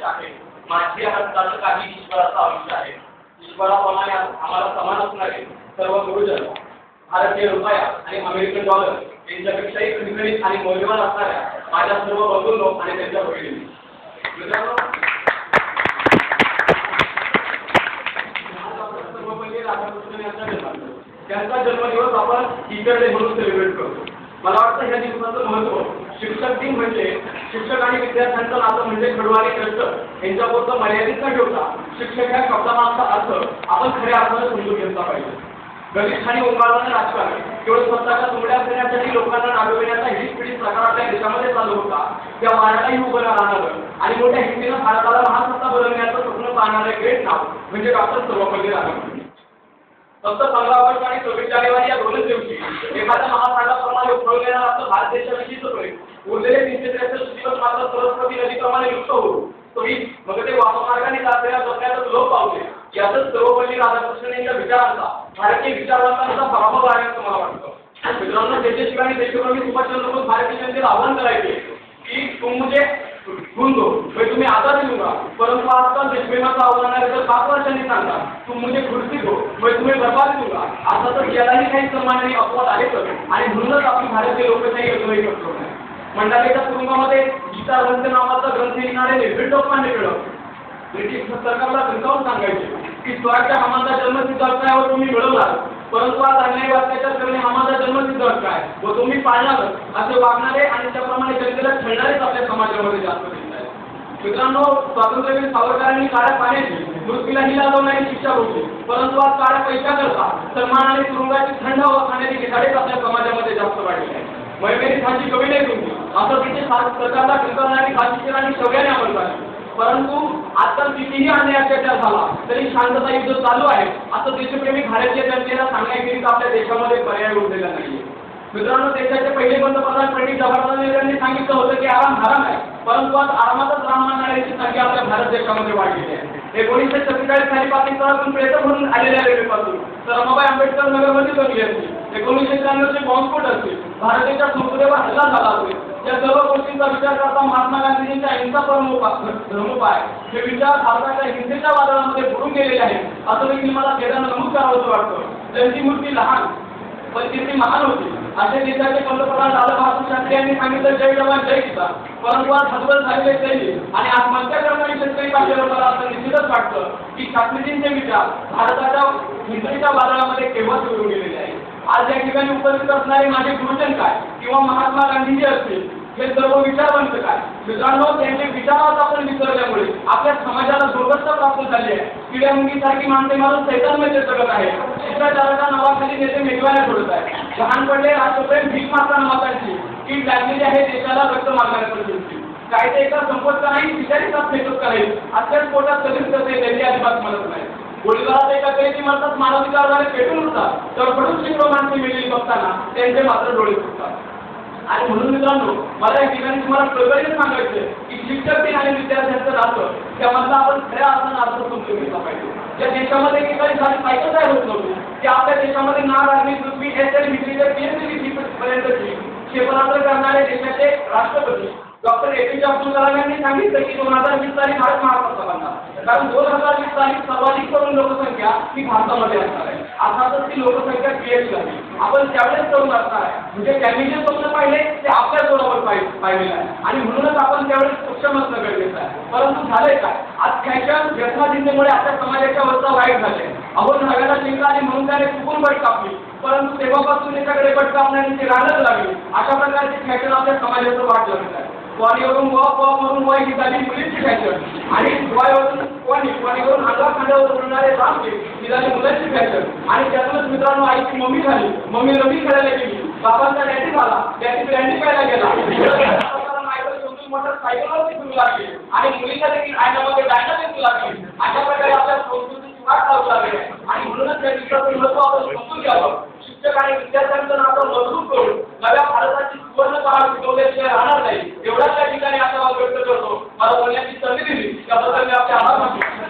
आयुष्य आहे. माझे हाताचं काही ईश्वराचं आयुष्य आहे. ईश्वराप्रमाणे आम्हाला समान असणारे सर्व गुरुजन भारतीय रुपया आणि अमेरिकन डॉलर यांच्यापेक्षाही खणखणीत आणि मौल्यवान असणाऱ्या माझ्या सर्व बंधूंनो आणि त्यांच्या भगिनींनी, मित्रांनो, सर्वपल्ली राधाकृष्णन यांचा जन्म, त्यांचा जन्मदिवस आपण टीचर डे म्हणून सेलिब्रेट करतो. मला वाटतं ह्या दिवसाचं महत्त्व शिक्षक दिन म्हणजे शिक्षक आणि विद्यार्थ्यांचं नातं म्हणजे खडवारी कष्ट यांच्यापुरतं मर्यादित न ठेवता शिक्षक ह्या शब्दामागचा अर्थ आपण खऱ्या अर्थाने समजून घेतला पाहिजे. गलिच्छ आणि ओंकारवानं राजकारण केवळ स्वतःच्या तुमड्या फिरण्यासाठी लोकांना नागविण्याचा हिडीस पिढीस प्रकार आपल्या देशामध्ये चालू होता. त्या वाऱ्यालाही उभं राहणारं आणि मोठ्या हिंदीनं भारताला महासत्ता बनवण्याचं स्वप्न पाहणारे ग्रेट नाव म्हणजे डॉक्टर सर्वपल्ली राधाकृष्णन. फक्त 15 ऑगस्ट आणि 26 जानेवारी या दोनच दिवशी एखाद्या महासागराप्रमाणे उफळलेला आपलं भारत देशाविषयीचं प्रेम उरलेले 363 दिवस मात्र सरस्वती नदीप्रमाणे युक्त होतो. तोही मग ते वाममार्गाने जाणाऱ्या जगण्याचा लोप पावले. यातच सर्वपल्ली राधाकृष्णन यांच्या विचारांचा भारतीय विचारवंतांचा पराभव आहे असं मला वाटतं. मित्रांनो, देशशिव आणि देशप्रेमी सुभाषचंद्र बोस भारतीय जनतेला आव्हान करायचे की तुम मुझे ढूंढ दो, मैं तुम्हें आजादी दूंगा. परंतु आजकाल देशप्रेमाचं आव्हान आहे तर 5 वर्षांनी सांगा तुम मुझे खुर्ची दो, मैं तुम्हें बर्बाद दूंगा. आता तर यालाही काही सन्मानाने अपवाद आलेच आणि म्हणूनच आपली भारतीय लोकशाही अजूनही कठोर आहे. मंडालेच्या कुटुंबामध्ये गीता रहस्य नावाचा ग्रंथ लिहिणारे निर्भीड लोकमान्य टिळक ब्रिटिश सरकारला धमकावून सांगायचे की स्वराज्य हा माझा जन्मसिद्ध हक्क आहे व तुम्ही मिळवणार, परंतु आज अन्याय अत्याचार करणे हा माझा जन्मसिद्ध हक्क आहे व तुम्ही पाळणार असे वागणारे आणि त्याप्रमाणे जनतेला छळणारेच आपल्या समाजामध्ये जास्त दिसत आहेत. मित्रांनो, स्वातंत्र्यवीर सावरकरांनी काळ्या पाण्याची मृत्यूलाही लाजवणारी शिक्षा होती, परंतु आज काळ्या पैसा करता सन्मान आणि तुरुंगाची थंड हवा खाण्याची गिधाडेच आपल्या समाजामध्ये जास्त वाढली आहे. मैमेरी खांची कवी नाही तुम्ही असं ब्रिटिश सरकारला ठिकाणारी खाशीशीर आणि शौर्याने अमल झाली. परंतु आजकाल कितीही अन्याय अत्याचार झाला तरी शांतता युद्ध चालू आहे असं देशप्रेमी भारतीय जनतेला सांगण्याखेरीज आपल्या देशामध्ये पर्याय उरलेला नाहीये. मित्रांनो, देशाचे पहिले पंतप्रधान पंडित जवाहरलाल नेहरू यांनी सांगितलं होतं की आराम हराम आहे, परंतु आज आरामातच राम मानणाऱ्यांची संख्या आपल्या भारत देशामध्ये वाढलेली आहे. 1947 साली पाकिस्तानातून प्रेत म्हणून आलेल्या रेल्वेपासून तर रमाबाई आंबेडकर नगरमध्ये बनली असती, 1993 बॉम्बस्फोट असतील, भारताच्या संसदेवर हल्ला झाला असेल, या सर्व गोष्टींचा विचार करता महात्मा गांधींच्या अहिंसा धर्मोपाय हे विचार भारताच्या हिंसेच्या वादळामध्ये बुडून गेलेले आहेत असं देखील मला खेदानं नमूद करावंसं वाटतं. त्यांची मूर्ती लहान पण कीर्ती महान होती. असे देशाचे पंतप्रधान लालबहादूर शास्त्री यांनी सांगितलं जय जवान जय किसान, परंतु आज हतबल झालेले सैनिक आणि आत्महत्या करणारी शेतकरी पाहिजे मला असं निश्चितच वाटतं की शास्त्रीजींचे विचार भारताच्या हिंसेच्या वादळामध्ये केव्हा सुरू गेलेले आहेत. आज या ठिकाणी उपस्थित असणारे माझे गुरुजन काय किंवा महात्मा गांधीजी असतील हे सर्व विचारवंत काय. मित्रांनो, त्यांचे विचारात आपण विसरल्यामुळे आपल्या समाजाला दुर्दशा प्राप्त झाली आहे. किड्यामुंगीसारखी माणसे मारून सैतानमध्ये जगत आहे. शिष्टाचाराच्या नावाखाली नेते मेघवाल्या सोडत आहे. लहानपणे राष्ट्रप्रेम भीक मारताना मतांची कीड लागलेली आहे देशाला रक्त मारण्याची. कायदे एका संपत्त नाही तिच्याही साथ फेकत करायची अशाच पोटात कधीच कसे त्यांनी अजिबात म्हणत नाही. गोळीबारात एका कैदी म्हणतात मानवाधिकारद्वारे पेटून उठतात तर पडून शेकडो माणसे मिळेली बघताना त्यांचे मात्र डोळे फुटतात. आणि म्हणून मित्रांनो, मला या ठिकाणी तुम्हाला कळकळीने सांगायचे की शिक्षक दिन आणि विद्यार्थ्यांचं नातं त्यामधला आपण खऱ्या अर्थानं अर्थ समजून घेतला पाहिजे. या देशामध्ये एखादी साधी सायकल तयार होत नव्हती की आपल्या देशामध्ये नाग आर्मी पृथ्वी एसएल मिलिटरी पीएचडी पर्यंतची क्षेपणास्त्र करणारे देशाचे राष्ट्रपती डॉक्टर एपीजे अब्दुल कलाम यांनी सांगितलं की 2020 साली भारत महासत्ता बनणार, कारण 2020 साली सर्वाधिक तरुण लोकसंख्या ही भारतामध्ये असणार आहे. अर्थातच ती लोकसंख्या क्रिएट झाली. आपण त्यावेळेस तरुण असणार आहे म्हणजे त्यांनी जे स्वप्न पाहिले ते आपल्या जोरावर पाहिलेलं आहे आणि म्हणूनच आपण त्यावेळेस सक्षम असणं गरजेचं आहे. परंतु झालंय काय, आज फॅशन व्यसनाधीनतेमुळे आपल्या समाजाच्या अवस्था वाईट झाली. अहो, नव्याला शिंका आली म्हणून त्याने चुकून बट कापली, परंतु तेव्हापासून त्याच्याकडे बट कापण्याची राहणच लागली. अशा प्रकारची फॅशन आपल्या समाजाचं वाट लागत आहे. वाणीवरून वरून वय ही झाली मुलींची फॅशन आणि वयावरून वाणीवरून खांद्यावर उडणारे रामचे ही झाली मुलांची फॅशन आणि त्यातूनच मित्रांनो आईची मम्मी झाली, मम्मी रमी खेळायला गेली, बाबांचा डॅडी झाला, डॅडी ब्रँडी प्यायला गेला, मोटर सायकलवर दिसू लागली आणि मुलींना देखील आयनामध्ये डायना दिसू लागली. अशा प्रकारे आपल्या संस्कृतीची वाट लावू लागली आणि म्हणूनच या विषयाचं महत्त्व आपण समजून घ्यावं. शिक्षक आणि विद्यार्थ्यांचं नातं मजबूत करून नव्या भारताची सुवर्ण काळ शिकवल्याशिवाय राहणार नाही एवढ्याच या ठिकाणी आशावाद व्यक्त करतो. मला बोलण्याची संधी दिली त्याबद्दल मी आपले आभार मानतो.